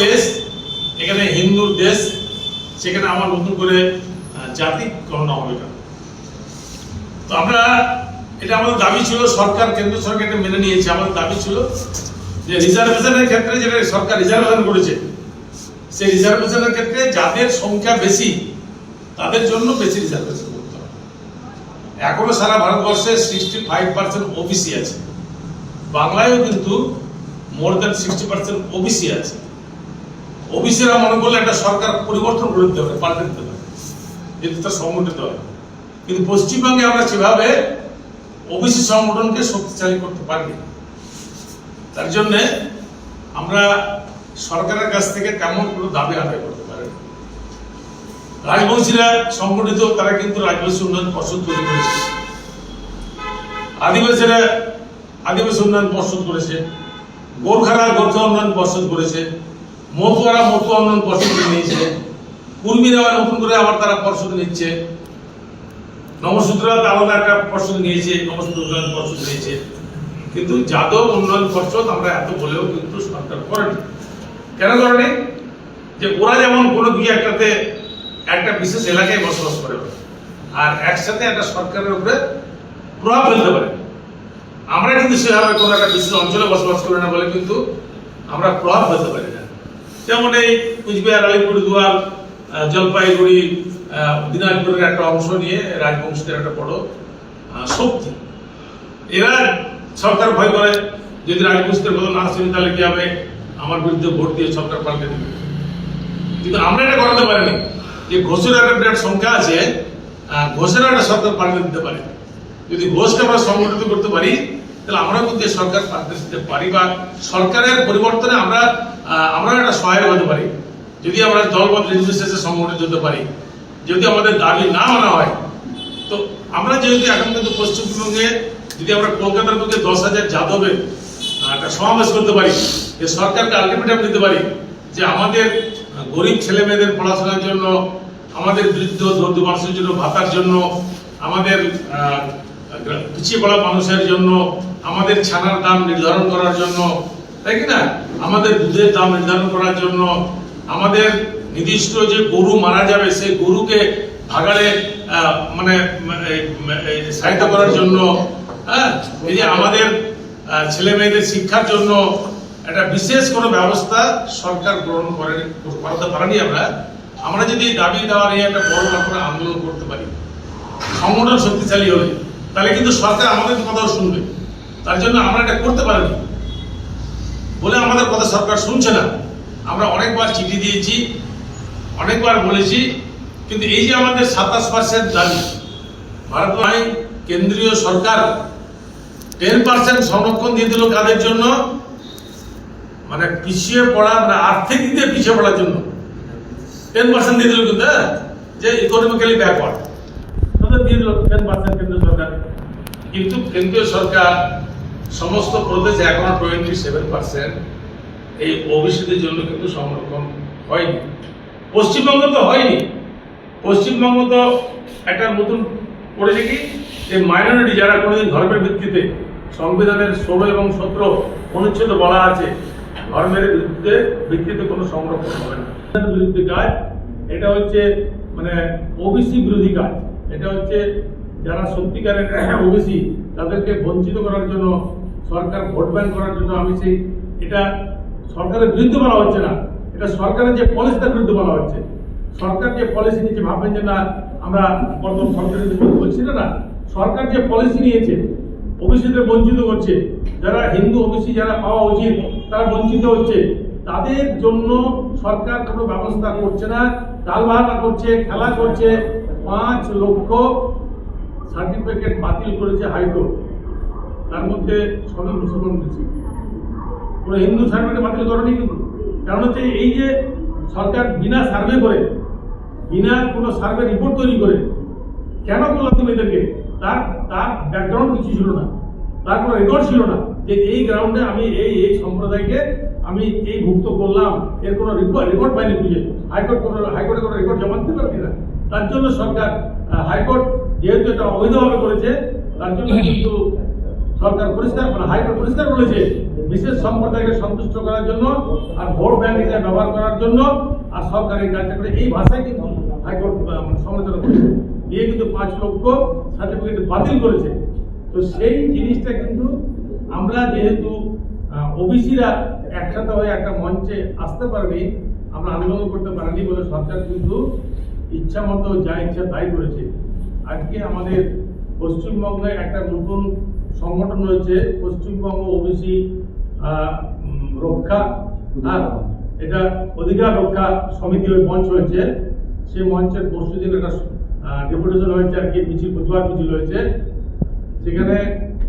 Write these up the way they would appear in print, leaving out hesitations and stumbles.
দেশ, এখানে হিন্দুর দেশ, সেখানে আমার নতুন করে জাতি গণনা হবে কেন? তো আমরা এটা আমাদের দাবি ছিল, সরকার কেন্দ্র সরকার এটা মেনে নিয়েছে। আমাদের দাবি ছিল যে রিজার্ভেশনের ক্ষেত্রে যেটা সরকার রিজার্ভেশন করেছে, সেই রিজার্ভেশনের ক্ষেত্রে যাদের সংখ্যা বেশি তাদের জন্য বেশি রিজার্ভেশন করতে হবে। এখনো সারা ভারতবর্ষে 65% ওবিসি আছে, বাংলায়ও কিন্তু মোর দ্যান 60% ওবিসি আছে। ওবিসিরা মনে করলে একটা সরকার পরিবর্তন করে দিতে হবে, পাল্টে দিতে হবে, যদি তা সংগঠিত হয়। কিন্তু পশ্চিমবঙ্গে আমরা সেভাবে ওবিসি সংগঠনকে শক্তিশালী করতে পারি। তার জন্যে আমরা সরকারের কাছ থেকে তেমন কোনো দাবি আদায় করতে পারি। রাজবংশীরা সংগঠিত, তারা কিন্তু রাজবংশী উন্নয়ন পর্ষদ তৈরি করেছে। আদিবাসীরা আদিবাসী উন্নয়ন পর্ষদ করেছে, গোর্খারা গোর্খা উন্নয়ন পর্ষদ করেছে, মতুয়ারা মতুয়া উন্নয়ন পর্ষদ নিয়েছে, কুর্মীরা নতুন করে আবার তারা পর্ষদ নিচ্ছে, নমশূদ্ররা আলাদা একটা পর্ষদ নিয়েছে, নমশূদ্র উন্নয়ন পর্ষদ নিয়েছে। কিন্তু যাদব উন্নয়ন পর্ষদ আমরা এত বলেও কিন্তু সরকার করেনি। কেন করেনি? যে ওরা যেমন কোনো দুই একটাতে একটা বিশেষ এলাকায় বসবাস করে আর একসাথে একটা সরকারের উপরে প্রভাব ফেলতে পারে। আমরা কিন্তু সেভাবে কোনো একটা বিশেষ অঞ্চলে বসবাস করি না বলে কিন্তু আমরা প্রভাব ফেলতে পারি না। যেমন এই কুচবিহার, আলিপুরদুয়ার, জলপাইগুড়ি, দিনাজপুরের একটা অংশ নিয়ে রাজবংশীদের একটা বড় শক্তি। এরা সরকার ভয় করে, যদি রাজবংশীদের কথা না শুনি তাহলে কি হবে, আমার বিরুদ্ধে ভোট দিয়ে সরকার পাল্টে দেবে। কিন্তু আমরা এটা করাতে পারিনি যে ঘোষের একটা বিরাট সংখ্যা আছে, ঘোষের একটা সরকার পাল্টে দিতে পারে। যদি ঘোষকে আমরা সংগঠিত করতে পারি তাহলে আমরা কিন্তু সরকার পাল্টে দিতে পারি, বা সরকারের পরিবর্তনে আমরা একটা সহায়ক হতে পারি। যদি আমরা দলবদ্ধ নির্বিশেষে সংগঠিত হতে পারি, যদি আমাদের দাবি না মানা হয়, তো আমরা যেহেতু এখন কিন্তু পশ্চিমবঙ্গে যদি আমরা কলকাতার বুকে 10,000 যাদবে একটা সমাবেশ করতে পারি, যে সরকারকে আলটিমেটাম দিতে পারি যে আমাদের গরিব ছেলে মেয়েদের পড়াশোনার জন্য, আমাদের বৃদ্ধ দরিদ্র মানুষের জন্য ভাতার জন্য, আমাদের পিছিয়ে পড়া মানুষের জন্য, আমাদের ছানার দাম নির্ধারণ করার জন্য, তাই কি না, আমাদের দুধের দাম নির্ধারণ করার জন্য, আমাদের নির্দিষ্ট যে গরু মারা যাবে সেই গরুকে ভাগাড়ে মানে সহায়তা করার জন্য, এই যে আমাদের ছেলে মেয়েদের শিক্ষার জন্য একটা বিশেষ কোনো ব্যবস্থা সরকার গ্রহণ করতে পারেনি। আমরা যদি দাবি দেওয়া নিয়ে একটা বড় রকমের আন্দোলন করতে পারি, সংগঠন শক্তিশালী হলে, তাহলে কিন্তু সরকার আমাদের কথাও শুনবে। তার জন্য আমরা এটা করতে পারিনি বলে আমাদের কথা সরকার শুনছে না। আমরা অনেকবার চিঠি দিয়েছি, অনেকবার বলেছি, কিন্তু এই যে আমাদের 27% দাবি, ভারত কেন্দ্রীয় সরকার 10% সংরক্ষণ দিয়ে দিল কাদের জন্য, মানে পিছিয়ে পড়া, মানে আর্থিক দিক দিয়ে পিছিয়ে পড়ার জন্য 10% দিয়ে দিল, কিন্তু যে ইকোনমিক্যালি ব্যাকওয়ার্ড তাদের দিয়ে দিল 10% কেন্দ্র সরকার। কিন্তু কেন্দ্রীয় সরকার সমস্ত প্রদেশে এখনো 27% এই ওবিসিদের জন্য কিন্তু সংরক্ষণ হয়নি। পশ্চিমবঙ্গ তো হয়নি, পশ্চিমবঙ্গ তো একটা নতুন করেছে কি, যে মাইনরিটি যারা কোনোদিন ধর্মের ভিত্তিতে, সংবিধানের 16 এবং 17 অনুচ্ছেদ বলা আছে ধর্মের ভিত্তিতে কোনো সংরক্ষণ হবে না। বিরুদ্ধে কাজ এটা হচ্ছে মানে ওবিসি বিরোধী কাজ। এটা হচ্ছে যারা সত্যিকারের ওবিসি তাদেরকে বঞ্চিত করার জন্য, সরকার ভোট ব্যাংক করার জন্য। আমি সেই এটা সরকারের বিরুদ্ধে বলা হচ্ছে না, এটা সরকারের যে পলিসিটার বিরুদ্ধে বলা হচ্ছে। সরকার যে পলিসি নিয়েছে, ভাববেন যে না আমরা বর্তমান সরকারের বিরুদ্ধে বলছি না, সরকার যে পলিসি নিয়েছে ওবিসিদের বঞ্চিত করছে, যারা হিন্দু ওবিসি যারা পাওয়া উচিত তারা বঞ্চিত হচ্ছে, তাদের জন্য সরকার কোনো ব্যবস্থা করছে না, টালবাহানা করছে, খেলা করছে। 5 লক্ষ সার্টিফিকেট বাতিল করেছে হাইকোর্ট, তার মধ্যে সবই মুসলমান দিচ্ছে। কোনো হিন্দু সার্টিফিকেট বাতিল করেনি কিন্তু, কারণ হচ্ছে এই যে সরকার বিনা সার্ভে করে, বিনা কোনো সার্ভে রিপোর্ট তৈরি করে কেন করলাম তুমি এদেরকে, তার ব্যাকগ্রাউন্ড কিছু ছিল না, তার কোনো রেকর্ড ছিল না যে এই গ্রাউন্ডে আমি এই সম্প্রদায়কে আমি এই ভুক্ত করলাম, এর কোনো রেকর্ড পাইনি খুঁজে। হাইকোর্টে কোনো রেকর্ড জমা দিতে পারছি না। তার জন্য সরকার হাইকোর্ট যেহেতু এটা অবৈধভাবে করেছে, তার জন্য কিন্তু সরকার পরিষ্কার হাইকোর্ট পরিষ্কার বলেছে বিশেষ সম্প্রদায়কে সন্তুষ্ট করার জন্য আর ভোট ব্যাংক হিসেবে ব্যবহার করার জন্য আর সরকারের কাজটা করে এই ভাষায় কিন্তু হাইকোর্ট সমালোচনা করেছে, দিয়ে কিন্তু 5 লক্ষ সার্টিফিকেট বাতিল করেছে। তো সেই জিনিসটা কিন্তু আমরা যেহেতু ওবিসিরা একসাথে হয়ে একটা মঞ্চে আসতে পারেনি, আমরা আন্দোলন করতে পারিনি বলে সরকার কিন্তু ইচ্ছা মতো যা ইচ্ছা তাই করেছে। আজকে আমাদের পশ্চিমবঙ্গে একটা নতুন সংগঠন হয়েছে, পশ্চিমবঙ্গ ওবিসি রক্ষা এটা অধিকার রক্ষা সমিতি ওই মঞ্চ হয়েছে। সেই মঞ্চের পরশুদিন একটা ডেপুটেশন হয়েছে আর কি, মিছিল প্রতিবাদ মিছিল হয়েছে। সেখানে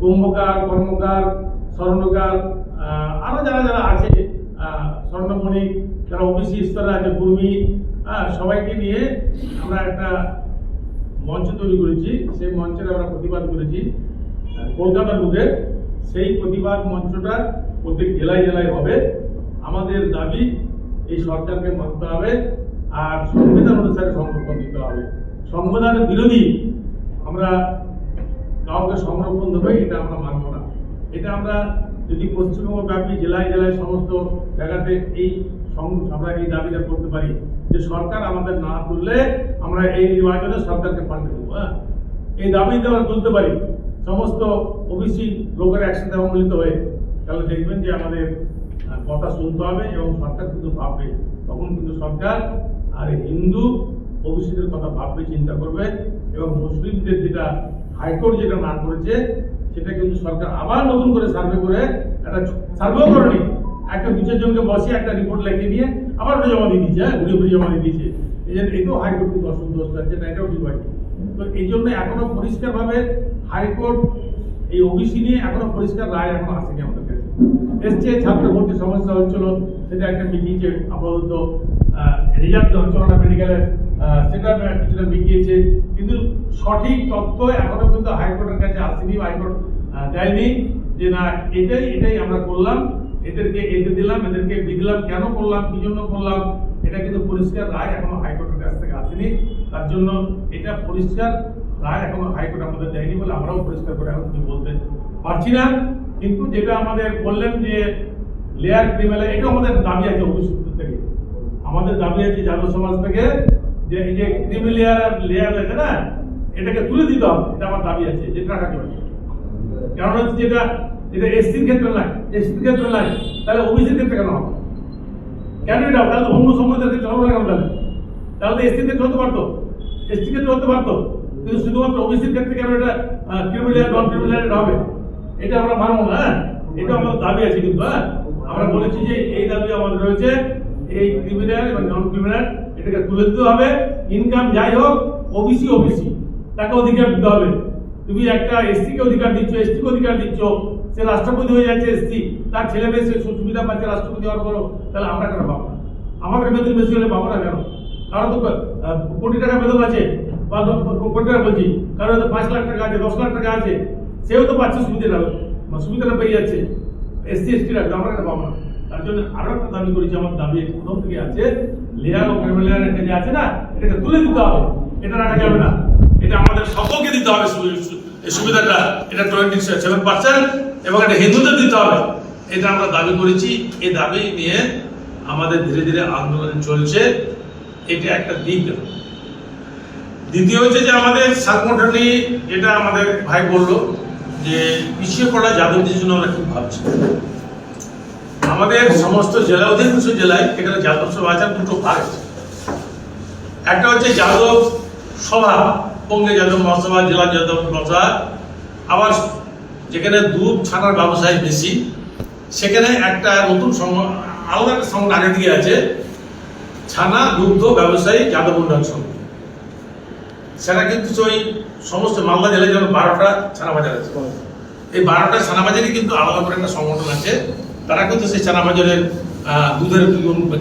কুম্ভকার, কর্মকার, স্বর্ণকার, আরো যারা যারা আছে, স্বর্ণমণিক, যারা ওবিসি স্তরে আছে, কর্মী, সবাইকে নিয়ে আমরা একটা মঞ্চ তৈরি করেছি। সেই মঞ্চের আমরা প্রতিবাদ করেছি কলকাতার বুকে। সেই প্রতিবাদ মঞ্চটা প্রত্যেক জেলায় জেলায় হবে। আমাদের দাবি এই সরকারকে মানতে হবে আর সংবিধান অনুসারে সংরক্ষণ দিতে হবে। সংবিধানের বিরোধী আমরা কাউকে সংরক্ষণ দেবো এটা আমরা মানব না। এটা আমরা যদি পশ্চিমবঙ্গ ব্যাপী জেলায় জেলায় সমস্ত জায়গাতে আমরা এই দাবিটা করতে পারি যে সরকার আমাদের না তুললে আমরা এই নির্বাচনে সরকারকে পাল্টে দেবো। এই দাবিতে আমরা তুলতে পারি সমস্ত ওবিসি লোকের একসাথে সম্মিলিত হয়ে, তাহলে দেখবেন যে আমাদের কথা শুনতে হবে এবং সরকার কিন্তু ভাববে। তখন কিন্তু সরকার আর হিন্দু ওবিসিদের কথা ভাববে, চিন্তা করবে এবং মুসলিমদের যেটা হাইকোর্ট যেটা না করেছে সেটা কিন্তু সরকার আবার নতুন করে সার্ভে করে, একটা সার্ভেও করেনি, একটা 2-4 জনকে বসে একটা রিপোর্ট লিখে নিয়ে আবার ওটা জমা দিয়ে দিচ্ছে, ঘুরে জমা দিয়ে দিচ্ছে। এই জন্য এটাও হাইকোর্ট কিন্তু অসন্তোষ আছে, এটাও ঠিক হয়। তো এই জন্য এখনো পরিষ্কারভাবে হাইকোর্ট এই ওবিসি নিয়ে এখনো পরিষ্কার রায় এখনো আসেনি আমাদের কাছে। এসছে ছাত্র ভর্তি সমস্যা হচ্ছিল, সেটা একটা মিটিয়েছে, আপাতত রেজাল্ট হচ্ছিল না মেডিকেলের, সেটা কিছুটা মিটিয়েছে, কিন্তু সঠিক তথ্য এখনো কিন্তু হাইকোর্টের কাছে আসেনি, হাইকোর্ট দেয়নি যে না এটাই আমরা করলাম, এদেরকে এতে দিলাম, এদেরকে দিলাম, কেন করলাম, কি জন্য করলাম, এটা কিন্তু পরিষ্কার রায় এখনো হাইকোর্টের কাছ থেকে আসেনি। তার জন্য এটা পরিষ্কার রায় এখনো হাইকোর্ট আমাদের দেয়নি বলে আমরাও পরিষ্কার করে এখন কিছু বলতে পারছি না। কিন্তু যেটা আমাদের বললেন যে লেয়ার ক্রিমিনাল, এটাও আমাদের দাবি আছে অভিযুক্ত থেকে, আমাদের দাবি আছে যাদব সমাজ থেকে যে এই যে ক্রিমিনাল লেয়ার আছে না, এটাকে তুলে দিতে হবে, এটা আমার দাবি আছে, যেটা রাখা যাবে। কারণ হচ্ছে যেটা এসসির ক্ষেত্রে নাই, এসসির ক্ষেত্রে নাই, তাহলে ওবিসির ক্ষেত্রে কেন হবে? কেন এটা তাহলে তো অন্য সম্প্রদায়ের ক্ষেত্রে হবে না কেন? তাহলে তো এসসির ক্ষেত্রে হতে পারতো, এসসির ক্ষেত্রে হতে পারতো, কিন্তু শুধুমাত্র ওবিসির ক্ষেত্রে কেন এটা ক্রিমিনাল নন ক্রিমিনাল হবে? এটা আমরা মানব না। এটা আমাদের দাবি আছে, কিন্তু আমরা বলেছি যে এই দাবি আমাদের রয়েছে, এই ক্রিমিনাল এবং নন ক্রিমিনাল এটাকে তুলে দিতে হবে। ইনকাম যাই হোক, ওবিসি তাকে অধিকার দিতে হবে। তুমি একটা এসসি কে অধিকার দিচ্ছ, এসটি কে অধিকার দিচ্ছ, সে রাষ্ট্রপতি হয়ে যাচ্ছে এসসি, তার ছেলে মেয়ে সে সুবিধা পাচ্ছে রাষ্ট্রপতি হওয়ার পরও, তাহলে আমরা কেন পাবো না? আমাদের বেতন বেশি হলে পাবো না কেন? কারণ তো কোটি টাকা বেতন আছে, বা কোটি টাকা বলছি, কারণ 5 লাখ টাকা আছে, 10 লাখ টাকা আছে, সেও তো পাচ্ছে সুবিধাটা পেয়ে যাচ্ছে, এসসি এসটিরা, আমরা কেন পাবো না? তার জন্য আরো একটা দাবি করেছি, আমার দাবি প্রথম থেকে আছে, লেয়ার ও ক্রিমিনাল এটা যে আছে না, এটাকে তুলে দিতে হবে, এটা রাখা যাবে না, এটা আমাদের সকলকে দিতে হবে সুবিধাটা, এটা 27% এবং এটা হিন্দুদের দিতে হবে, এটা আমরা দাবি করেছি। এই দাবি নিয়ে আমাদের ধীরে ধীরে আন্দোলন চলছে, এটা একটা দিক। দ্বিতীয় হচ্ছে যে আমাদের সাংগঠনিক, যেটা আমাদের ভাই বললো যে পিছিয়ে পড়া যাদবদের জন্য আমরা কি ভাবছি। আমাদের সমস্ত জেলা, অধিকাংশ জেলায় এখানে যাদব সভা আছে, দুটো ভাগ আছে। একটা হচ্ছে যাদব সভা, বঙ্গে যাদব মহাসভা, জেলা যাদব মহাসভা। আবার যেখানে দুধ ছানার ব্যবসায় বেশি, সেখানে একটা নতুন আলাদা একটা সংগঠন আগে দিকে আছে, ছানা দুগ্ধ ব্যবসায়ী যাদব উন্নয়ন সংঘ। সেটা কিন্তু ওই সমস্ত মালদা জেলায় যেমন 12টা ছানা বাজার আছে, এই 12টা ছানা বাজারই কিন্তু আলাদা করে একটা সংগঠন আছে। তারা কিন্তু সেই ছানা বাজারের দুধের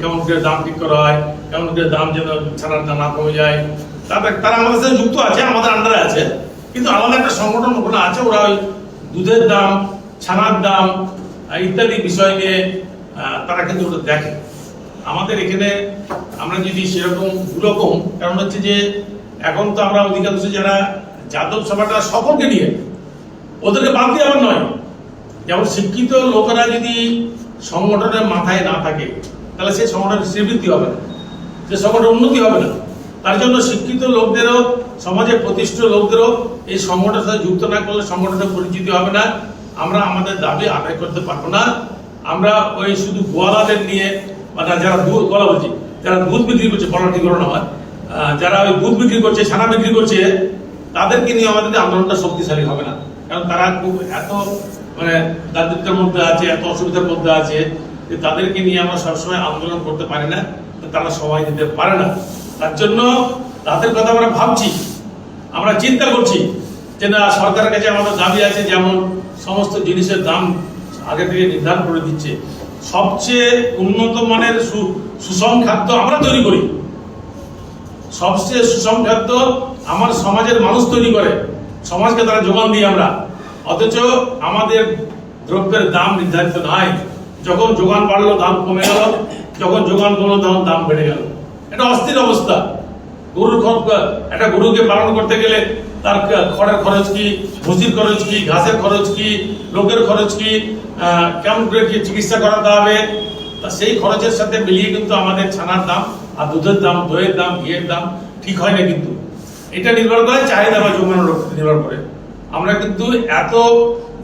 কেমন করে দাম ঠিক করা হয়, কেমন করে দাম যেন ছানার দাম না কমে যায়, তারা আমাদের সাথে যুক্ত আছে, আমাদের আন্ডারে আছে, কিন্তু আলাদা একটা সংগঠন ওখানে আছে। ওরা ওই দুধের দাম, ছানার দাম ইত্যাদি বিষয় নিয়ে তারা কিন্তু ওটা দেখে। আমাদের এখানে আমরা যদি সেরকম দুরকম, কারণ হচ্ছে যে এখন তো আমরা অধিকাংশ যারা যাদব সভাটা সকলকে নিয়ে, ওদেরকে বাদ দিয়ে আবার নয়, যেমন শিক্ষিত লোকেরা যদি সংগঠনের মাথায় না থাকে তাহলে সেই সংগঠনের শ্রীবৃদ্ধি হবে না, সে সংগঠনের উন্নতি হবে না। তার জন্য শিক্ষিত লোকদেরও, সমাজে প্রতিষ্ঠিত লোকদেরও এই সংগঠনের সাথে যুক্ত না করলে সংগঠনের পরিচিতি হবে না, আমরা আমাদের দাবি আদায় করতে পারবো না। আমরা ওই শুধু গোয়ালাদের নিয়ে, মানে যারা দুধ গোয়ালা বলছি, যারা দুধ বিক্রি করছে, বলা ঠিক হলো না আমার, যারা ওই দুধ বিক্রি করছে, ছানা বিক্রি করছে, তাদেরকে নিয়ে আমাদের আন্দোলনটা শক্তিশালী হবে না। কারণ তারা খুব এত মানে দারিদ্র্যের মধ্যে আছে, এত অসুবিধার মধ্যে আছে যে তাদেরকে নিয়ে আমরা সবসময় আন্দোলন করতে পারি না, তারা সময় দিতে পারে না। তার জন্য তাদের কথা আমরা ভাবছি, আমরা চিন্তা করছি যে না, সরকারের কাছে আমাদের দাবি আছে, যেমন সমস্ত জিনিসের দাম আগে থেকে নির্ধারণ করে দিচ্ছে, সবচেয়ে উন্নত মানের সুষম খাদ্য আমরা তৈরি করি, সবচেয়ে সুষম খাদ্য আমার সমাজের মানুষ তৈরি করে, সমাজকে তারা যোগান দিই আমরা, অথচ আমাদের দ্রব্যের দাম নির্ধারিত নয়। যখন যোগান বাড়লো দাম কমে গেল, যখন যোগান কমলো তখন দাম বেড়ে গেল। এটা অস্থির অবস্থা। একটা গরুকে পালন করতে গেলে তার খড়ের খরচ কি, ভুসির খরচ কি, ঘাসের খরচ কি, লোকের খরচ কি, কেমন করে কি চিকিৎসা করাতে হবে, তা সেই খরচের সাথে মিলিয়ে কিন্তু আমাদের ছানার দাম আর দুধের দাম, দইয়ের দাম, ঘিয়ের দাম ঠিক হয় না। কিন্তু এটা নির্ভর করে চাহিদা বা যোগানোর উপর নির্ভর করে। আমরা কিন্তু এত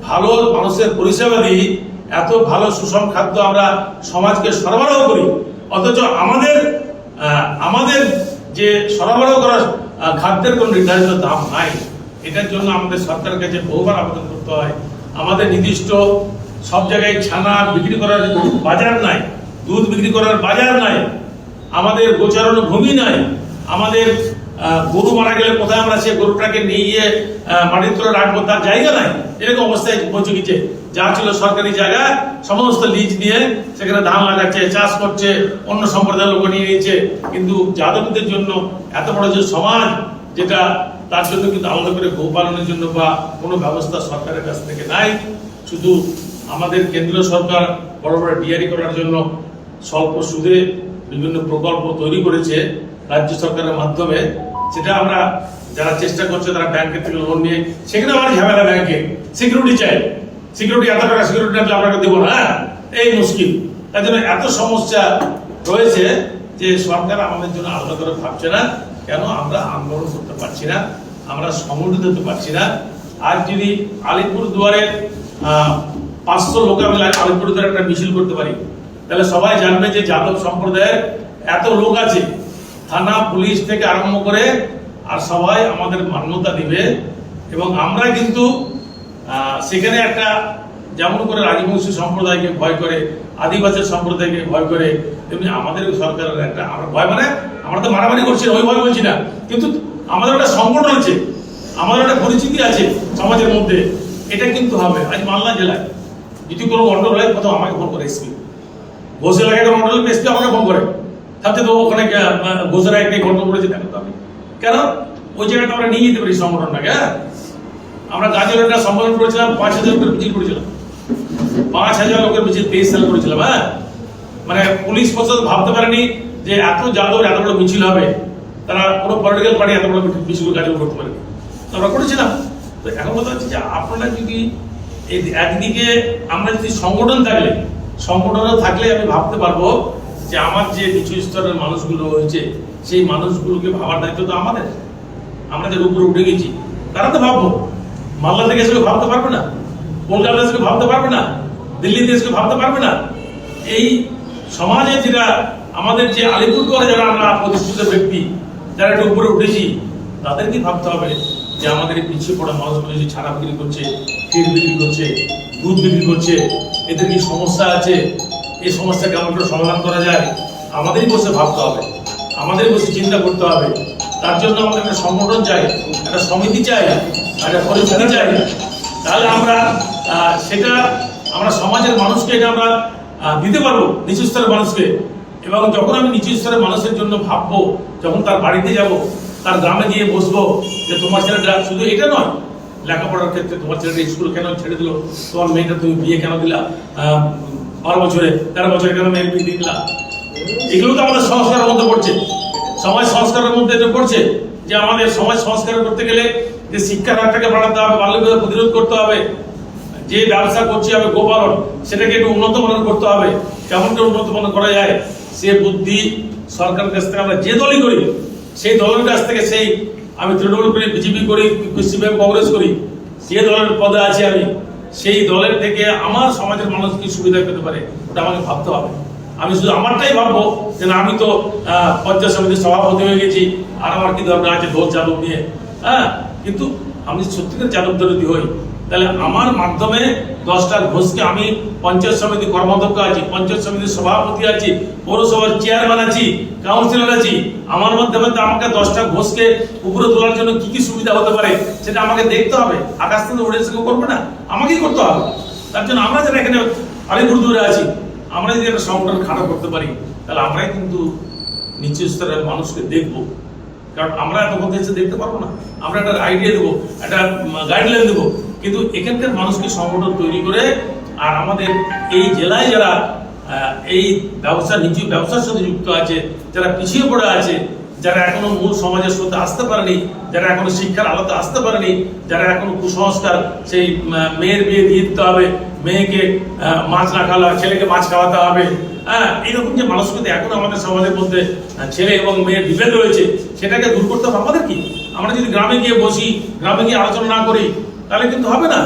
ভালো মানুষের পরিষেবা দিই, এত ভালো সুষম খাদ্য আমরা সমাজকে সরবরাহ করি, অথচ আমাদের যে সরবরাহ করা খাদ্যের কোনো নির্ধারিত দাম নাই। এটার জন্য আমাদের সরকারের কাছে বহুবার আবেদন করতে হয়। আমাদের নির্দিষ্ট সব জায়গায় ছানা বিক্রি করার বাজার নাই, দুধ বিক্রি করার বাজার নাই, আমাদের গোচারণ ভূমি নাই, আমাদের গরু মারা গেলে কোথায় আমরা সে গরুটাকে নিয়ে গিয়ে মাটির তলে রাখবো তার জায়গা নাই। এরকম অবস্থায় পৌঁছে গেছে। যা ছিল সরকারি জায়গা সমস্ত লিজ নিয়ে সেখানে ধান লাগাচ্ছে, চাষ করছে, অন্য সম্প্রদায়ের লোক নিয়ে নিয়েছে। কিন্তু যাদবদের জন্য এত বড় যে সমাজ, যেটা তার জন্য কিন্তু আলাদা করে গো পালনের জন্য বা কোনো ব্যবস্থা সরকারের কাছ থেকে নাই। শুধু আমাদের কেন্দ্রীয় সরকার বড় বড় ডিআরি করার জন্য স্বল্প সুদে বিভিন্ন প্রকল্প তৈরি করেছে রাজ্য সরকারের মাধ্যমে, সেটা আমরা যারা চেষ্টা করছে তারা ব্যাংকের থেকে লোন নিয়ে, সেখানে আমার ঝামেলা, ব্যাংকে সিকিউরিটি চাই, সিকিউরিটি এত টাকা সিকিউরিটি না আপনাকে দেবো না, এই মুশকিল। তার জন্য এত সমস্যা রয়েছে যে সরকার আমাদের জন্য আলাদা করে ভাবছে না। কেন আমরা আন্দোলন করতে পারছি না, আমরা সংগঠিত হতে পারছি না। আর যদি আলিপুর দুয়ারে 500 লোক আমি আলিপুর দুয়ারে একটা মিছিল করতে পারি, তাহলে সবাই জানবে যে যাদব সম্প্রদায়ের এত লোক আছে, থানা পুলিশ থেকে আরম্ভ করে আর সবাই আমাদের মান্যতা দিবে। এবং আমরা কিন্তু সেখানে একটা, যেমন করে রাজবংশী সম্প্রদায়কে ভয় করে, আদিবাসী সম্প্রদায়কে ভয় করে, তেমনি আমাদের সরকারের একটা, আমরা ভয় মানে আমরা তো মারামারি করছি না, ওই ভয় বলছি না, কিন্তু আমাদের একটা সংগঠন আছে, আমাদের একটা পরিচিতি আছে সমাজের মধ্যে, এটা কিন্তু হবে। আজ মালদা জেলায় যদি কোনো গন্ডগোল হয়, প্রথম আমাকে ফোন করে এসপি, ঘোষ এলাকায় গন্ডগোল এসপি আমাকে ফোন করে, থাকতে তো ওখানে ঘোষের একটা গন্ডগোল করেছে, দেখো তো আমি কেন ওই জায়গাটা আমরা নিয়ে যেতে পারি সংগঠনটাকে। হ্যাঁ, আমরা গাজীর একটা সম্মেলন করেছিলাম, 5000 লোকের মিছিল করেছিলাম, 5000 লোকের মিছিল 23 সালে করেছিলাম। হ্যাঁ, মানে পুলিশ প্রশাসন ভাবতে পারেনি যে এত যাদবের এত বড় মিছিল হবে, তারা কোনো পলিটিক্যাল পার্টি এত বড় মিছিল গাজীপুর করতে পারেনি, আমরা করেছিলাম। তো এখন কথা হচ্ছে যে আপনারা যদি একদিকে আমরা যদি সংগঠন থাকলে আমি ভাবতে পারবো যে আমার যে নিচু স্তরের মানুষগুলো হয়েছে, সেই মানুষগুলোকে ভাবার দায়িত্ব তো আমাদের। আমরা যে উপরে উঠে গেছি তারা তো ভাববো, মালদা থেকে এসে ভাবতে পারবে না, কলকাতা থেকে ভাবতে পারবে না, দিল্লি থেকে ভাবতে পারবে না। এই সমাজে যেটা আমাদের যে আলিপুরদুয়ারে যারা আমরা প্রতিষ্ঠিত ব্যক্তি, যারা একটু উপরে উঠেছি, তাদেরকে ভাবতে হবে যে আমাদের এই পিছিয়ে পড়া মানুষগুলো যে ছানা বিক্রি করছে, ক্ষীর বিক্রি করছে, দুধ বিক্রি করছে, এদের কি সমস্যা আছে, এই সমস্যা কেমন করে সমাধান করা যায়, আমাদেরই বসে ভাবতে হবে, আমাদেরই বসে চিন্তা করতে হবে। তার জন্য আমাদের একটা সংগঠন চাই, একটা সমিতি চাই, একটা পরিস্থিতি চাই। তাহলে আমরা সেটা আমরা সমাজের মানুষকে এটা আমরা দিতে পারবো, নিচু স্তরের মানুষকে। এবং যখন আমি নিচু স্তরের মানুষের জন্য ভাববো, যখন তার বাড়িতে যাব, তার গ্রামে গিয়ে বসবো, যে তোমার ছেলেটা শুধু এটা নয়, লেখাপড়ার ক্ষেত্রে তোমার ছেলেটা স্কুল কেন ছেড়ে দিল, তোমার মেয়েটা তুমি বিয়ে কেন দিলা, 12 বছরে 13 বছরে কেন মেয়ের বিয়ে দিলা, এগুলো তো আমাদের সংস্কারের মধ্যে পড়ছে, সমাজ সংস্কারের মধ্যে এটা পড়ছে। যে আমাদের সমাজ সংস্কার করতে গেলে যে শিক্ষার হারটাকে বাড়াতে হবে, বাল্যবিবাহ প্রতিরোধ করতে হবে, যে ব্যবসা করছি আমি গোপালন, সেটাকে একটু উন্নত মানের করতে হবে। কেমন করে উন্নত মানের করা যায় সে বুদ্ধি সরকারের কাছ থেকে আমরা যে দলই করি, সেই দলের কাছ থেকে, সেই আমি তৃণমূল করি, বিজেপি করি, সিপিএম কংগ্রেস করি, যে দলের পদে আছি আমি, সেই দলের থেকে আমার সমাজের মানুষ কি সুবিধা পেতে পারে ওটা আমাকে ভাবতে হবে। আমি শুধু আমারটাই ভাববো যে না আমি তো পঞ্চায়েত সমিতির সভাপতি হয়ে গেছি, আর আমার কি দরকার আছে ভোট যাদব নিয়ে। কিন্তু আমি সত্যিকার যাদব দরদি হই, তাহলে আমার মাধ্যমে 10টা ঘোষকে আমি পঞ্চায়েত সমিতি কর্মাধ্যক্ষ আছি, পঞ্চায়েত সমিতির সভাপতি আছি, পৌরসভার চেয়ারম্যান আছি, কাউন্সিলর আছি, আমার মাধ্যমে আমাকে 10টা ঘোষকে উপরে তোলার জন্য কি কি সুবিধা হতে পারে সেটা আমাকে দেখতে হবে। আকাশ থেকে উড়ে এসে কেউ করবে না, আমাকেই করতে হবে। তার জন্য আমরা যারা এখানে আলিপুরদুয়ারে আছি, আমরা যদি একটা সংগঠন খাড়া করতে পারি তাহলে আমরাই কিন্তু নিচু স্তরের মানুষকে দেখবো। কারণ আমরা এত কথা এসে দেখতে পারবো না, আমরা একটা আইডিয়া দেবো, একটা গাইডলাইন দেবো, কিন্তু এখানকার মানুষকে সংগঠন তৈরি করে, আর আমাদের এই জেলায় যারা এই ব্যবসা নিচু ব্যবসার সাথে যুক্ত আছে, যারা পিছিয়ে পড়ে আছে, যারা এখনো মূল সমাজের সাথে আসতে পারেনি, যারা এখনো শিক্ষার আলোতে আসতে পারেনি, যারা এখনো কুসংস্কার, সেই মেয়ের বিয়ে দিয়ে দিতে হবে, মেয়েকে মাছ না খাওয়া, ছেলেকে মাছ খাওয়াতে হবে, এইরকম যে মানুষকে এখন আমাদের সমাজের মধ্যে ছেলে এবং মেয়ের বিভেদ রয়েছে, সেটাকে দূর করতে হবে আমাদের কি। আমরা যদি গ্রামে গিয়ে বসি, গ্রামে গিয়ে আলোচনা না করি তাহলে কিন্তু হবে না।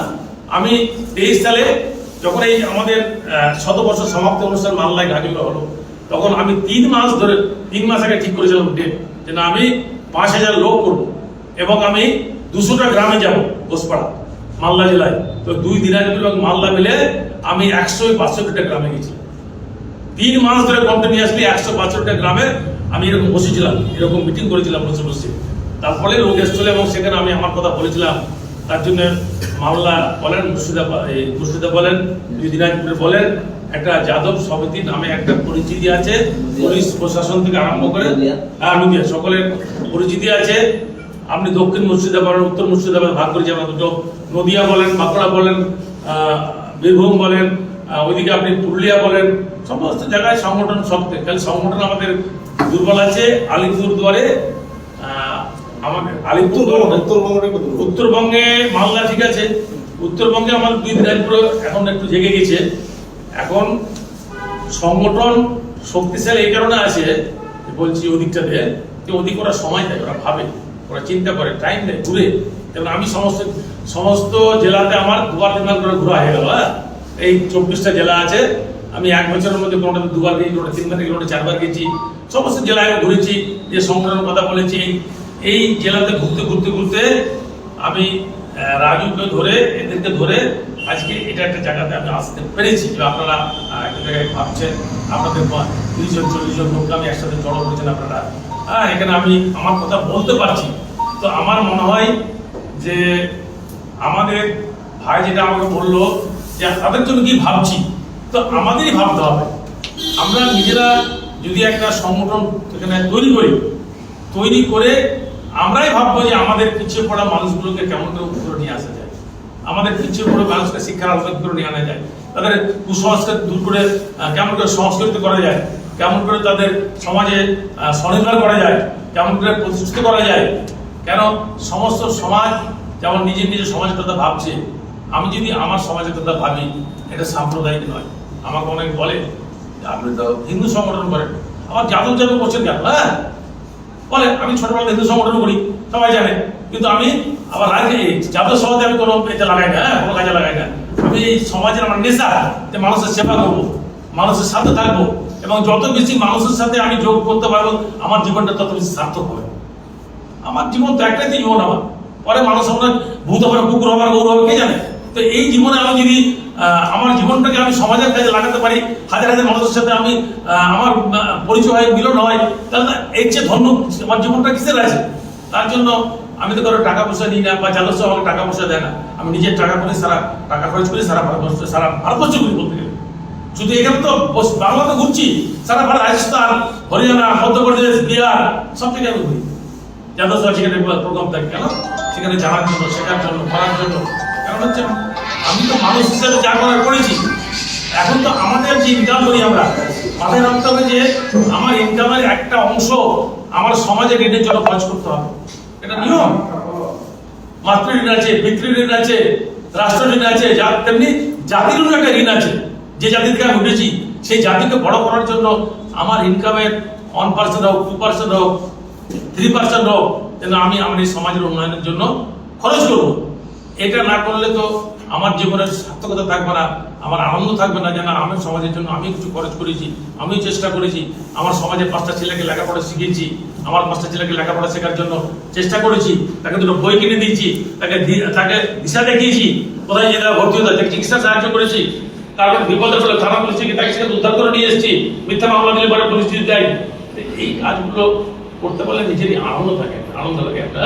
আমি 23 সালে যখন এই আমাদের 100 বছর সমাপ্তি অনুষ্ঠান মালদায় গাজীপুরে হলো, তখন আমি 3 মাস আগে ঠিক করেছিলাম ডেট, যে না আমি 5000 লোক করবো এবং আমি 200টা গ্রামে যাবো, ঘোষপাড়া মালদা জেলায়। তো 2 দিনাজপুর এবং মালদা মিলে আমি 162টা গ্রামে গেছি। 3 মাস ধরে কন্টিনিউয়াসলি 162টা গ্রামে আমি এরকম বসেছিলাম, এরকম মিটিং করেছিলাম বসে বসে। তারপরে লোক এসেছিল এবং সেখানে আমি আমার কথা বলেছিলাম। তার জন্য মামলা বলেন, মুর্শিদা বলেন, 2 দিনাজপুরে বলেন, একটা যাদব সমিতি নামে একটা পরিচিতি আছে, পুলিশ প্রশাসন থেকে আরম্ভ করে নদিয়া সকলের পরিচিতি আছে। আপনি দক্ষিণ মুর্শিদাবাদ, উত্তর মুর্শিদাবাদ ভাগ করেছি আমরা দুটো, নদিয়া বলেন, বাঁকুড়া বলেন, বীরভূম বলেন, ওইদিকে আপনি পুরুলিয়া বলেন, সমস্ত জায়গায় সংগঠন শক্তি। খালি সংগঠন আমাদের দুর্বল আছে আলিপুরদুয়ারে। আমাদের উত্তরবঙ্গে মালদা ঠিক আছে, উত্তরবঙ্গে আমাদের 2 দিনাজপুর এখন একটু জেগে গেছে। এখন সংগঠন শক্তিশালী এই কারণে আছে বলছি ওদিকটাতে, যে ওদিক ওরা সময় দেয়, ওরা ভাবে, ওরা চিন্তা করে, টাইম দেয়, ঘুরে। যেমন আমি সমস্ত জেলাতে আমার 2-3 বার করে ঘোরা হয়ে গেল। এই 24টা জেলা আছে, আমি 1 বছরের মধ্যে কোনোটা 2 বার গেছি, কোনোটা 3 বার গেছি, কোনোটা 4 বার গেছি। সমস্ত জেলায় ঘুরেছি, যে সংগঠনের কথা বলেছি। এই জেলাতে ঘুরতে ঘুরতে ঘুরতে আমি রাজুকে ধরে, এদেরকে ধরে আজকে এটা একটা জায়গাতে আমি আসতে পেরেছি। যে আপনারা একটা জায়গায় ভাবছেন, আপনাদের 30-40 জন লোককে আমি একসাথে জড়ো করেছেন আপনারা, এখানে আমি আমার কথা বলতে পারছি। তো আমার মনে হয় যে আমাদের ভাই যেটা আমাকে বললো যে তাদের জন্য কি ভাবছি, তো আমাদেরই ভাবতে হবে। আমরা নিজেরা যদি একটা সংগঠন এখানে তৈরি করে আমরাই ভাববো যে আমাদের পিছিয়ে পড়া মানুষগুলোকে কেমন করে উপরে নিয়ে আসা যায়, আমাদের পিছিয়ে পড়া মানুষকে শিক্ষার আলোচনা করে নিয়ে আনা যায়, তাদের কুসংস্কার দূর করে কেমন করে সংস্কৃতি করা যায়, কেমন করে তাদের সমাজে স্বনির্ভর করা যায়, কেমন করে প্রতিষ্ঠিত করা যায়। কেন সমস্ত সমাজ যেমন নিজের সমাজের কথা ভাবছে, আমি যদি আমার সমাজের কথা ভাবি, এটা সাম্প্রদায়িক নয়। আমাকে অনেক বলে আপনি তো হিন্দু সংগঠন করেন, আমার যাদব করছেন কেন? বলে আমি ছোটবেলা হিন্দু সংগঠন করি, সবাই জানে, কিন্তু আমি আবার যাদব সমাজে আমি কোনো এটা লাগাই না, কোনো কাজে লাগাই না। আমি এই সমাজের আমার নেশা, যে মানুষের সেবা করবো, মানুষের সাথে থাকবো, এবং যত বেশি মানুষের সাথে আমি যোগ করতে পারবো আমার জীবনটা তত বেশি সার্থক হবে। আমার জীবন তো একটাই জীবন, আমার পরে মানুষ আমরা ভূত হবে, কুকুর হবে, গৌর হবে, কে জানে। তো এই জীবনে আমি যদি আমার জীবনটাকে আমি সমাজের কাজে লাগাতে পারি, হাজার হাজার মানুষের সাথে আমি আমার পরিচয় হয়, মিলন হয়, তাহলে এর চেয়ে ধন্য আমার জীবনটা কিসের আছে। তার জন্য আমি তো কারো টাকা পয়সা নিই না, বা যাদব আমাকে টাকা পয়সা দেয় না। আমি নিজের টাকা করে টাকা খরচ করি সারা ভারতবর্ষ ঘুরি বলতে গেলে। শুধু এখানে তো বাংলাতে ঘুরছি, সারা ভারত, রাজস্থান, হরিয়ানা, মধ্যপ্রদেশ, বিহার, সব থেকে আমি ঘুরি। যাদব সেখানে প্রোগ্রাম থাকে কেন, সেখানে জানার জন্য, শেখার জন্য, করার জন্য। কারণ হচ্ছে আমি তো মানুষ হিসেবে যা করার করেছি, এখন তো আমাদের যে ইনকাম করি আমরা, মাথায় রাখতে হবে যে আমার ইনকামের একটা অংশ আমার সমাজের ঋণের জন্য খরচ করতে হবে। এটা নিয়ম। মাতৃ ঋণ আছে, পিতৃ ঋণ আছে, রাষ্ট্র ঋণ আছে, তেমনি জাতিরও একটা ঋণ আছে। যে জাতি থেকে আমি উঠেছি সেই জাতিকে বড় করার জন্য আমার ইনকামের 1% হোক, 2% হোক, 3% হোক, যেন আমি আমার এই সমাজের উন্নয়নের জন্য খরচ করব। এটা না করলে তো আমার জীবনের সার্থকতা থাকবে না, আমার আনন্দ থাকবে না। যেন আমার সমাজের জন্য আমি কিছু খরচ করেছি, আমি চেষ্টা করেছি, আমার সমাজের 5টা ছেলেকে লেখাপড়া শিখিয়েছি, আমার 5টা ছেলেকে লেখাপড়া শেখার জন্য চেষ্টা করেছি, তাকে দুটো বই কিনে দিয়েছি, তাকে দিশা দেখিয়েছি, কোথায় যেটা ভর্তি হতে তাকে চিকিৎসা সাহায্য করেছি, কারণ বিপদে পড়লে থানা পুলিশ থেকে তাকে সেখানে উদ্ধার করে নিয়ে এসেছি, মিথ্যা মামলা দিলে পরে পুলিশ দিয়ে দেয়। এই কাজগুলো করতে পারলে নিজেরই আনন্দ থাকে, আনন্দ লাগে একটা।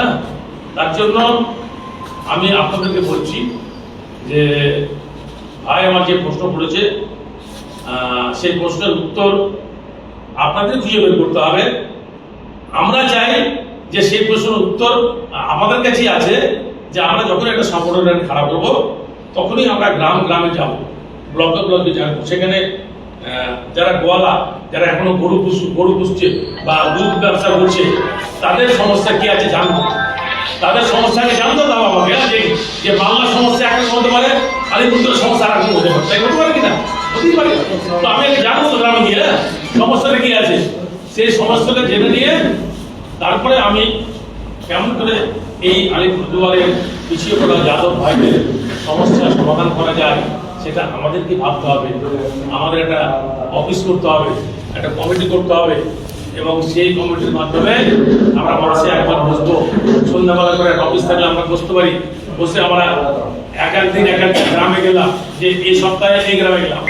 তার জন্য আমি আপনাদেরকে বলছি যে ভাই আমার যে প্রশ্ন করেছে সেই প্রশ্নের উত্তর আপনাদের খুঁজে বের করতে হবে। আমরা চাই যে সেই প্রশ্নের উত্তর আমাদের কাছেই আছে, যে আমরা যখন একটা সংগঠন খারাপ করবো তখনই আমরা গ্রামে যাব, ব্লকে যাব, সেখানে যারা গোয়ালা, যারা এখনো গরু পুষছে বা দুধ ব্যবসা করছে, তাদের সমস্যা কি আছে জানবো, তাদের সমস্যাকে জানতে হবে আমাকে। যে বাংলার সমস্যা একরকম হতে পারে, আলিপুরের সমস্যা আর একরকম হতে পারে, তাই হতে পারে কিনা? হতেই পারে। তো আমি জানবো তো গ্রামে গিয়ে সমস্যাটা কি আছে, সেই সমস্যাটা জেনে নিয়ে তারপরে আমি কেমন করে এই আলিপুরদুয়ারের পিছিয়ে পড়া যাদব ভাইদের সমস্যার সমাধান করা যায় সেটা আমাদেরকে ভাবতে হবে। আমাদের একটা অফিস করতে হবে, একটা কমিটি করতে হবে, এবং সেই কমিটির মাধ্যমে আমরা মাসে একবার বসবো। সন্ধ্যাবেলা করে একটা অফিস থাকলে আমরা বসতে পারি, বসে আমরা এক একদিন গ্রামে গেলাম, যে এই সপ্তাহে এই গ্রামে গেলাম,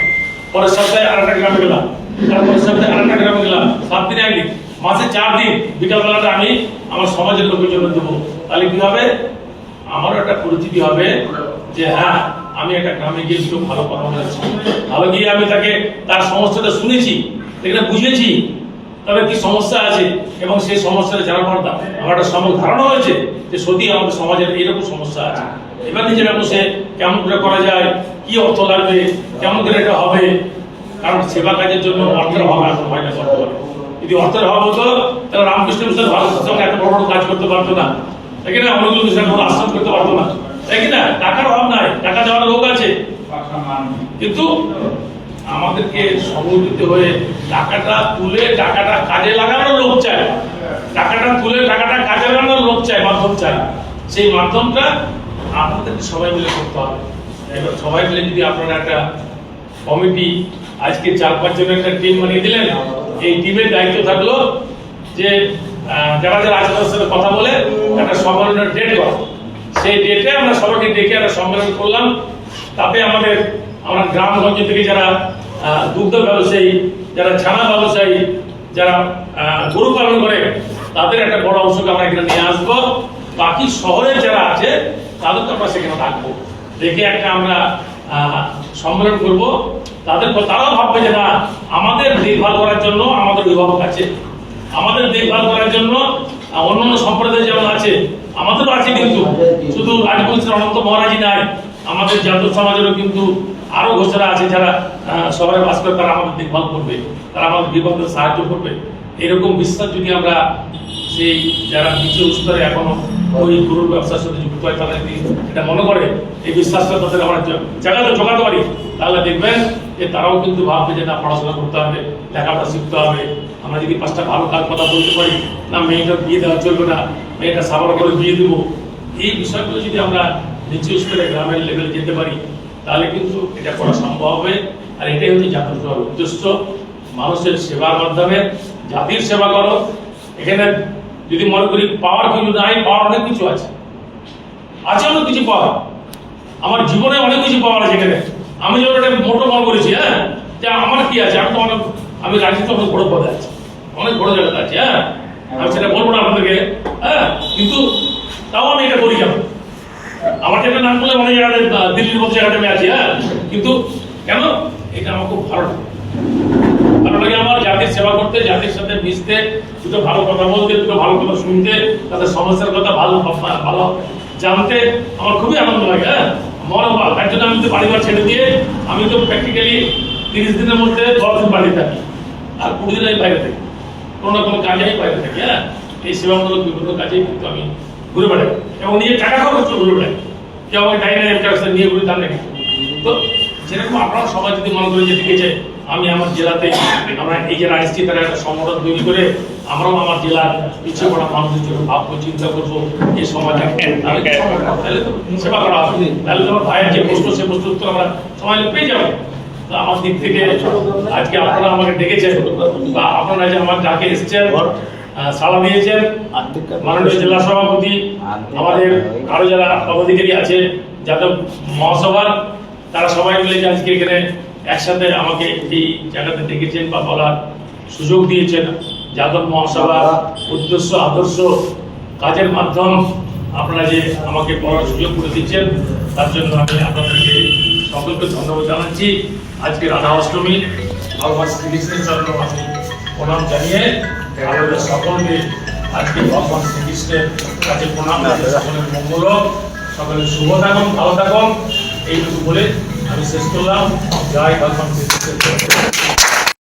পরের সপ্তাহে আর একটা গ্রামে গেলাম, তারপরের সপ্তাহে আর একটা গ্রামে গেলাম, 7 দিনে একদিন, মাসে 4 দিন বিকালবেলাটা আমি আমার সমাজের লোকের জন্য দেবো। তাহলে কি হবে, আমারও একটা পরিচিতি হবে যে হ্যাঁ আমি একটা গ্রামে গিয়ে একটু ভালো কথা বলেছি, ভালো গিয়ে আমি তার সমস্যাটা শুনেছি, এখানে বুঝেছি তাদের কি সমস্যা আছে, এবং সেই সমস্যাটা জানার পর আমার একটা সম্যক ধারণা হয়েছে যে সত্যি আমাদের সমাজের এইরকম সমস্যা আছে। এবার নিজেরা বসে কেমন করে করা যায়, কি অর্থ লাগবে, কেমন করে এটা হবে, কারণ সেবা কাজের জন্য অর্থের অভাব এখন হয় না বর্তমানে। যদি অর্থের অভাব হতো তাহলে রামকৃষ্ণ মিশন ভারতের সঙ্গে এত বড় বড় কাজ করতে পারতো না, তাই কিনা? অনেকগুলো মিশন কোনো আশ্রম করতে পারতো না, তাই কিনা? টাকার অভাব নাই, টাকা দেওয়ার লোক আছে, কিন্তু আমাদেরকে সংগঠিত হয়ে টাকাটা তুলে টাকাটা কাজে লাগানোর লোক চাই, টাকাটা তুলে টাকাটা কাজে লাগানোর লোক চাই, মাধ্যম চাই। সেই মাধ্যমটা আপনাদেরকে সবাই মিলে করতে হবে। এবার সবাই মিলে যদি আপনারা একটা কমিটি আজকে 4-5 জনের একটা টিম বানিয়ে দিলেন, এই টিমের দায়িত্ব থাকলো যে যারা আছে তাদের সাথে কথা বলে একটা সম্মেলনের ডেট করা। সেই ডেটে আমরা সবাইকে ডেকে একটা সম্মেলন করলাম। তাতে আমরা গ্রামগঞ্জ থেকে যারা দুগ্ধ ব্যবসায়ী, যারা ছানা ব্যবসায়ী, যারা গরু পালন করে, তাদের একটা বড় অংশকে আমরা এখানে নিয়ে আসবো। বাকি শহরের যারা আছে তাদেরকে আমরা সেখানে রাখবো, দেখে একটা আমরা সম্মেলন করব। তারাও ভাববে যে না, আমাদের দেখভাল করার জন্য আমাদের অভিভাবক আছে, আমাদের দেখভাল করার জন্য অন্যান্য সম্প্রদায় যেমন আছে আমাদেরও আছে, কিন্তু শুধু রাজবংশের অনন্ত মহারাজই নাই, আমাদের যাদব সমাজেরও কিন্তু আরো ঘোষণা আছে যারা শহরে বাস করে, তারা আমাদের দেখভাল করবে, তারা আমাদের বিপদে সাহায্য করবে। এরকম বিশ্বাস যদি আমরা সেই যারা নিচে স্তরে এখনো ওই গরুর ব্যবসার সাথে যুক্ত হয় তাদের এটা মনে করে, এই বিশ্বাসটা তাদের আমরা জোগাতে পারি, তাহলে দেখবেন যে তারাও কিন্তু ভাববে যে না, পড়াশোনা করতে হবে, লেখাপড়া শিখতে হবে। আমরা যদি 5টা ভালো কাজ কথা বলতে পারি, না মেয়েটা বিয়ে দেওয়া চলবে না, মেয়েটা সাবার করে বিয়ে দেবো, এই বিষয়গুলো যদি আমরা নিচে স্তরে গ্রামের লেভেলে যেতে পারি, তাহলে কিন্তু এটা করা সম্ভব হবে। আর এটাই হচ্ছে জাতীয় উদ্দেশ্য, মানুষের সেবার মাধ্যমে জাতির সেবা করো। এখানে যদি মনে করি পাওয়ার কিছু নাই, পাওয়ার অনেক কিছু আছে, অনেক কিছু পাওয়ার, আমার জীবনে অনেক কিছু পাওয়ার আছে এখানে। আমি যখন একটা মোটো মনে করেছি, হ্যাঁ, যে আমার কি আছে, আমি রাজনীতি অনেক বড় পদে আছি, অনেক বড় জায়গাতে আছি, হ্যাঁ, আমি সেটা বলবো না আপনাদেরকে, হ্যাঁ, কিন্তু তাও আমি এটা করি কেন, আমার যেটা নাম বলে অনেক জায়গাতে দিল্লির মতো জায়গাতে আমি আছি, হ্যাঁ, কিন্তু কেন এটা আমার খুব ভালো লাগে, আমার জাতির সেবা করতে, জাতির সাথে মিশতে, দুটো ভালো কথা বলতে, দুটো ভালো কথা শুনতে, তাদের সমস্যার কথা ভালো জানতে আমার খুবই আনন্দ লাগে, হ্যাঁ, মনোবল। তার জন্য আমি তো বাড়িঘর ছেড়ে দিয়ে আমি তো প্র্যাকটিক্যালি 30 দিনের মধ্যে 10 দিন বাড়ি থাকি, আর 20 দিন আমি বাইরে থাকি, কোনো না কোনো কাজেই বাইরে থাকি, হ্যাঁ, এই সেবামূলক বিভিন্ন কাজেই কিন্তু আমি ঘুরে বেড়াই এবং নিজের টাকা খরচ ঘুরে বেড়াই। কেউ আমাকে ডাইনামিক ক্যারেক্টার নিয়ে ঘুরে তার নাকি। তো যেরকম আপনারা সবাই যদি মনে করেন যে ঠিক আছে আমি আমার জেলাতে আমরা এই যে আসছি তারা একটা সংগঠন তৈরি করে আমরাও আমার জেলার পিছিয়ে পড়া মানুষের জন্য ভাববো চিন্তা করবো এই সমাজে তাহলে তো সেবা করা হবে, তাহলে তোমার ভাইয়ের যে প্রশ্ন সে প্রশ্ন উত্তর আমরা সবাই পেয়ে যাবো। তো আমার দিক থেকে আজকে আপনারা আমাকে ডেকেছেন বা আপনারা যে আমার ডাকে এসেছেন সাড়া দিয়েছেন, মাননীয় জেলা সভাপতি আমাদের আরো যারা পদাধিকারী আছে যাদব মহাসভার তারা সবাই মিলে যে আজকে এখানে একসাথে আমাকে এই জায়গাতে ডেকেছেন বা বলার সুযোগ দিয়েছেন। যাদব মহাসভা উদ্দেশ্য আদর্শ কাজের মাধ্যম আপনারা যে আমাকে বলার সুযোগ করে দিচ্ছেন তার জন্য আমি আপনাদেরকে সকলকে ধন্যবাদ জানাচ্ছি। আজকে রাধা অষ্টমী ভগবান শ্রীকৃষ্ণের জন্য আমি প্রণাম জানিয়ে আমাদের সকলকে আজকে ভগবান শ্রীকৃষ্ণের কাছে প্রণাম জানিয়ে সকলের মঙ্গল হোক, সকলের শুভ থাকুন, ভালো থাকুন এইটুকু বলে আমি শেষ করলাম। জয় ভগবান শ্রীকৃষ্ণ।